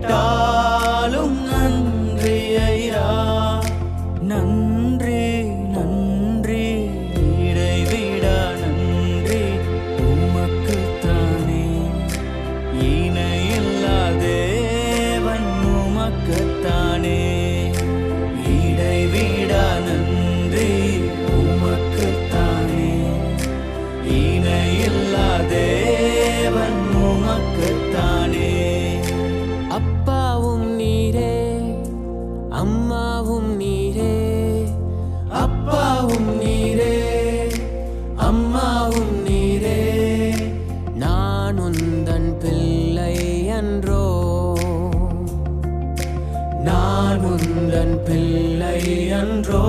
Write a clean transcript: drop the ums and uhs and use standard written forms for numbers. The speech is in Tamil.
கேட்டாலும் நன்றி ஐயா. நன்றி நன்றி இடைவிடா நன்றி உமக்குத்தானே. இணையில்லா தேவன் உமக்குத்தானே. இடைவிடா நன்றி உமக்குத்தானே. இணையில்லா தேவன் உமக்குத்தானே. அப்பாவும் நீரே, அம்மாவும் நீரே. அப்பாவும் நீரே, அம்மாவும் நீரே. நான் உந்தன் பிள்ளை அன்றோ, நான் உந்தன் பிள்ளை அன்றோ.